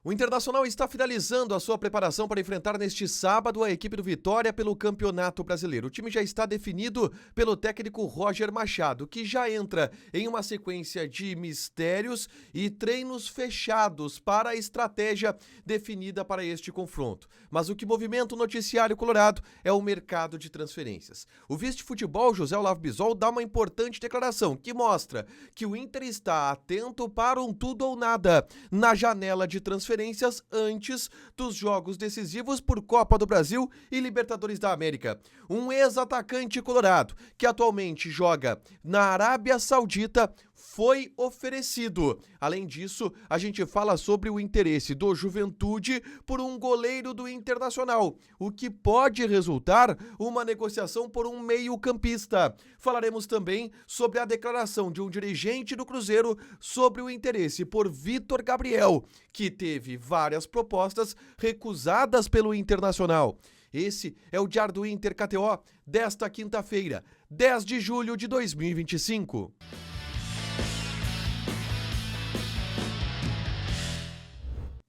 O Internacional está finalizando a sua preparação para enfrentar neste sábado a equipe do Vitória pelo Campeonato Brasileiro. O time já está definido pelo técnico Roger Machado, que já entra em uma sequência de mistérios e treinos fechados para a estratégia definida para este confronto. Mas o que movimenta o noticiário colorado é o mercado de transferências. O vice-futebol José Olavo Bisol dá uma importante declaração que mostra que o Inter está atento para um tudo ou nada na janela de transferências antes dos jogos decisivos por Copa do Brasil e Libertadores da América. Um ex-atacante colorado, que atualmente joga na Arábia Saudita, foi oferecido. Além disso, a gente fala sobre o interesse do Juventude por um goleiro do Internacional, o que pode resultar uma negociação por um meio-campista. Falaremos também sobre a declaração de um dirigente do Cruzeiro sobre o interesse por Vitor Gabriel, que teve várias propostas recusadas pelo Internacional. Esse é o Diário do Inter KTO desta quinta-feira, 10 de julho de 2025.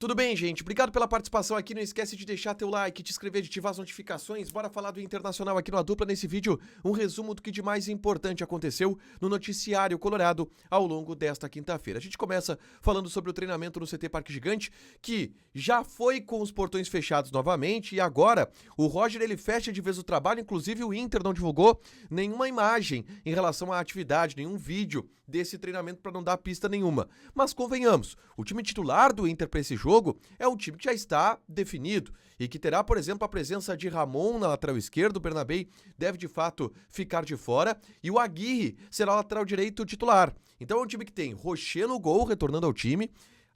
Tudo bem, gente? Obrigado pela participação aqui. Não esquece de deixar teu like, te inscrever, de ativar as notificações. Bora falar do Internacional aqui no A Dupla. Nesse vídeo, um resumo do que de mais importante aconteceu no noticiário colorado ao longo desta quinta-feira. A gente começa falando sobre o treinamento no CT Parque Gigante, que já foi com os portões fechados novamente e agora o Roger ele fecha de vez o trabalho. Inclusive o Inter não divulgou nenhuma imagem em relação à atividade, nenhum vídeo desse treinamento para não dar pista nenhuma. Mas convenhamos, o time titular do Inter para esse jogo é um time que já está definido e que terá, por exemplo, a presença de Ramon na lateral esquerda. O Bernabei deve de fato ficar de fora e o Aguirre será o lateral direito titular. Então é um time que tem Rocher no gol, retornando ao time,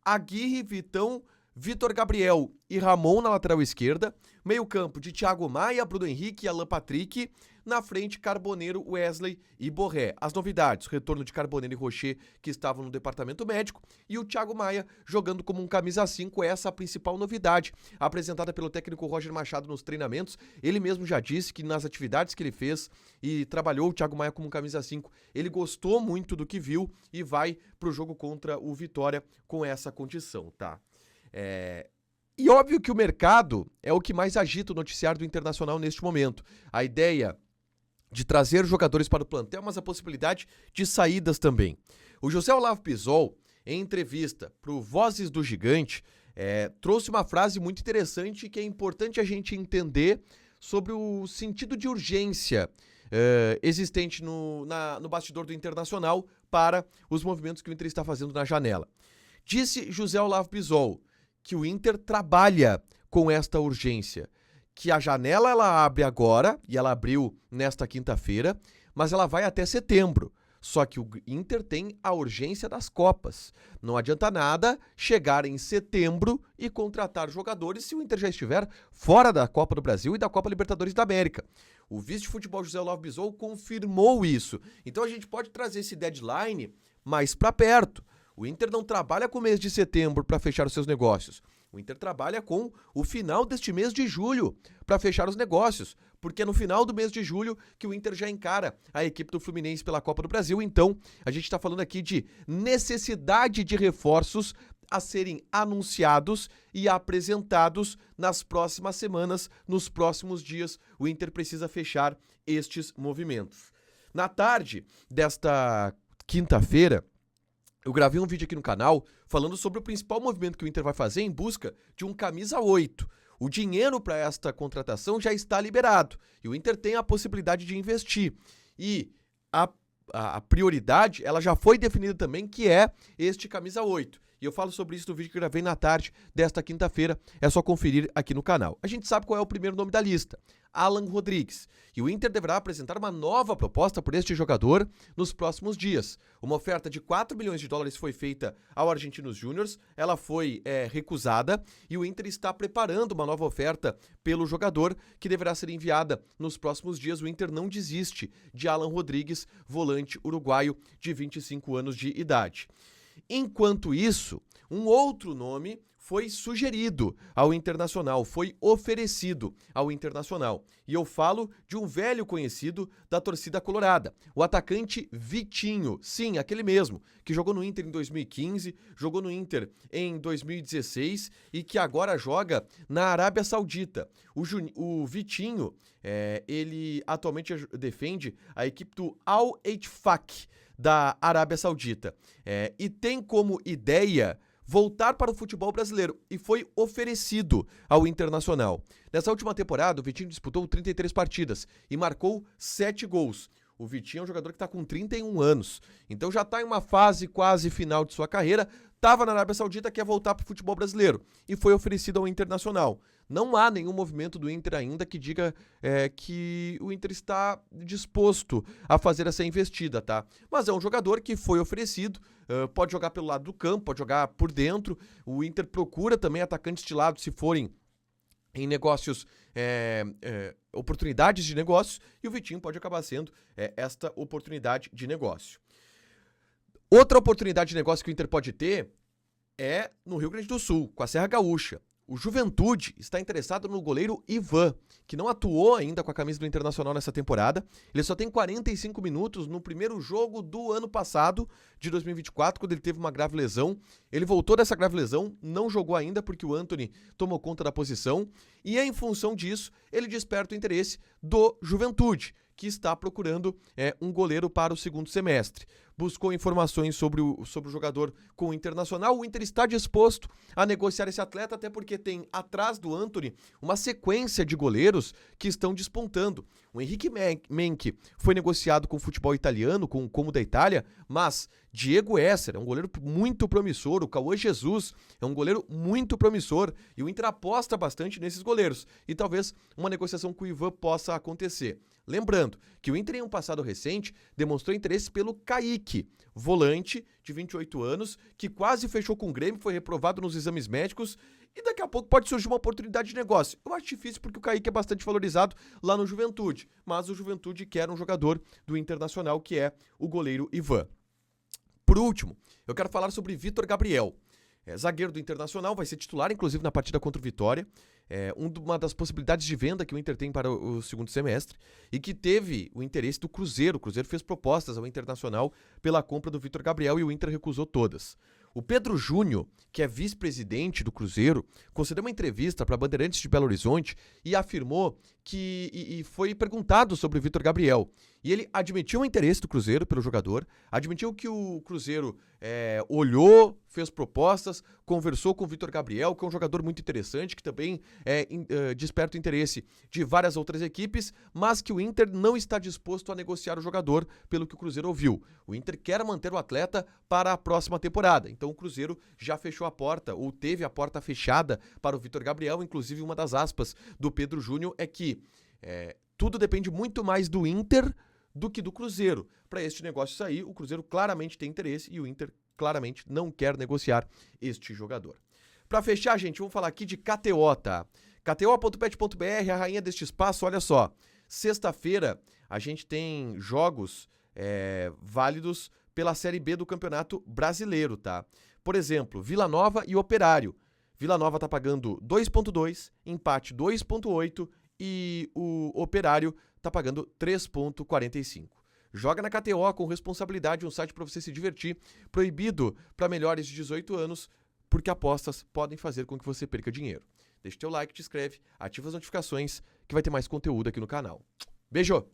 Aguirre, Vitão, Vitor Gabriel e Ramon na lateral esquerda, meio campo de Thiago Maia, Bruno Henrique e Alan Patrick, na frente Carboneiro, Wesley e Borré. As novidades, retorno de Carboneiro e Rocher, que estavam no departamento médico, e o Thiago Maia jogando como um camisa 5, essa é a principal novidade apresentada pelo técnico Roger Machado nos treinamentos. Ele mesmo já disse que nas atividades que ele fez e trabalhou o Thiago Maia como um camisa 5, ele gostou muito do que viu e vai pro jogo contra o Vitória com essa condição, tá? E óbvio que o mercado é o que mais agita o noticiário do Internacional neste momento. A ideia de trazer jogadores para o plantel, mas a possibilidade de saídas também. O José Olavo Bisol, em entrevista para o Vozes do Gigante, trouxe uma frase muito interessante que é importante a gente entender sobre o sentido de urgência existente no bastidor do Internacional para os movimentos que o Inter está fazendo na janela. Disse José Olavo Bisol que o Inter trabalha com esta urgência, que a janela ela abre agora, e ela abriu nesta quinta-feira, mas ela vai até setembro. Só que o Inter tem a urgência das Copas. Não adianta nada chegar em setembro e contratar jogadores se o Inter já estiver fora da Copa do Brasil e da Copa Libertadores da América. O vice-futebol José Olavo Bisol confirmou isso. Então a gente pode trazer esse deadline mais para perto. O Inter não trabalha com o mês de setembro para fechar os seus negócios. O Inter trabalha com o final deste mês de julho para fechar os negócios, porque é no final do mês de julho que o Inter já encara a equipe do Fluminense pela Copa do Brasil. Então, a gente está falando aqui de necessidade de reforços a serem anunciados e apresentados nas próximas semanas, nos próximos dias. O Inter precisa fechar estes movimentos. Na tarde desta quinta-feira, eu gravei um vídeo aqui no canal falando sobre o principal movimento que o Inter vai fazer em busca de um camisa 8. O dinheiro para esta contratação já está liberado e o Inter tem a possibilidade de investir. E a prioridade, ela já foi definida também, que é este camisa 8. E eu falo sobre isso no vídeo que eu gravei na tarde desta quinta-feira. É só conferir aqui no canal. A gente sabe qual é o primeiro nome da lista: Alan Rodrigues. E o Inter deverá apresentar uma nova proposta por este jogador nos próximos dias. Uma oferta de 4 milhões de dólares foi feita ao Argentinos Júniors. Ela foi recusada e o Inter está preparando uma nova oferta pelo jogador que deverá ser enviada nos próximos dias. O Inter não desiste de Alan Rodrigues, volante uruguaio de 25 anos de idade. Enquanto isso, um outro nome foi sugerido ao Internacional, foi oferecido ao Internacional. E eu falo de um velho conhecido da torcida colorada, o atacante Vitinho. Sim, aquele mesmo, que jogou no Inter em 2015, jogou no Inter em 2016 e que agora joga na Arábia Saudita. O Vitinho, ele atualmente defende a equipe do Al-Ettifaq da Arábia Saudita. E tem como ideia voltar para o futebol brasileiro e foi oferecido ao Internacional. Nessa última temporada, o Vitinho disputou 33 partidas e marcou 7 gols. O Vitinho é um jogador que está com 31 anos, então já está em uma fase quase final de sua carreira, estava na Arábia Saudita, quer voltar para o futebol brasileiro e foi oferecido ao Internacional. Não há nenhum movimento do Inter ainda que diga que o Inter está disposto a fazer essa investida, tá? Mas é um jogador que foi oferecido, pode jogar pelo lado do campo, pode jogar por dentro. O Inter procura também atacantes de lado se forem em negócios, oportunidades de negócios, e o Vitinho pode acabar sendo esta oportunidade de negócio. Outra oportunidade de negócio que o Inter pode ter é no Rio Grande do Sul, com a Serra Gaúcha. O Juventude está interessado no goleiro Ivan, que não atuou ainda com a camisa do Internacional nessa temporada. Ele só tem 45 minutos no primeiro jogo do ano passado, de 2024, quando ele teve uma grave lesão. Ele voltou dessa grave lesão, não jogou ainda porque o Antony tomou conta da posição. E em função disso, ele desperta o interesse do Juventude, que está procurando um goleiro para o segundo semestre. Buscou informações sobre o jogador com o Internacional. O Inter está disposto a negociar esse atleta, até porque tem atrás do Antony uma sequência de goleiros que estão despontando. O Henrique Menck foi negociado com o futebol italiano, com o Como da Itália, mas Diego Esser é um goleiro muito promissor, o Cauã Jesus é um goleiro muito promissor e o Inter aposta bastante nesses goleiros e talvez uma negociação com o Ivan possa acontecer. Lembrando que o Inter em um passado recente demonstrou interesse pelo Kaique, volante de 28 anos, que quase fechou com o Grêmio, foi reprovado nos exames médicos e daqui a pouco pode surgir uma oportunidade de negócio. Eu acho difícil porque o Kaique é bastante valorizado lá no Juventude, mas o Juventude quer um jogador do Internacional que é o goleiro Ivan. Por último, eu quero falar sobre Vitor Gabriel. Zagueiro do Internacional, vai ser titular, inclusive, na partida contra o Vitória. Uma das possibilidades de venda que o Inter tem para o segundo semestre e que teve o interesse do Cruzeiro. O Cruzeiro fez propostas ao Internacional pela compra do Vitor Gabriel e o Inter recusou todas. O Pedro Júnior, que é vice-presidente do Cruzeiro, concedeu uma entrevista para a Bandeirantes de Belo Horizonte e afirmou que e foi perguntado sobre o Vitor Gabriel. E ele admitiu o interesse do Cruzeiro pelo jogador, admitiu que o Cruzeiro olhou, fez propostas, conversou com o Vitor Gabriel, que é um jogador muito interessante, que também desperta o interesse de várias outras equipes, mas que o Inter não está disposto a negociar o jogador, pelo que o Cruzeiro ouviu. O Inter quer manter o atleta para a próxima temporada. Então o Cruzeiro já fechou a porta, ou teve a porta fechada para o Vitor Gabriel. Inclusive, uma das aspas do Pedro Júnior é que tudo depende muito mais do Inter do que do Cruzeiro. Para este negócio sair, o Cruzeiro claramente tem interesse e o Inter claramente não quer negociar este jogador. Para fechar, gente, vamos falar aqui de KTO, tá? KTO.bet.br, a rainha deste espaço. Olha só, sexta-feira a gente tem jogos válidos pela Série B do Campeonato Brasileiro, tá? Por exemplo, Vila Nova e Operário. Vila Nova tá pagando 2,2, empate 2,8 e o Operário tá pagando 3,45. Joga na KTO com responsabilidade, um site para você se divertir, proibido para menores de 18 anos, porque apostas podem fazer com que você perca dinheiro. Deixa o teu like, te inscreve, ativa as notificações que vai ter mais conteúdo aqui no canal. Beijo!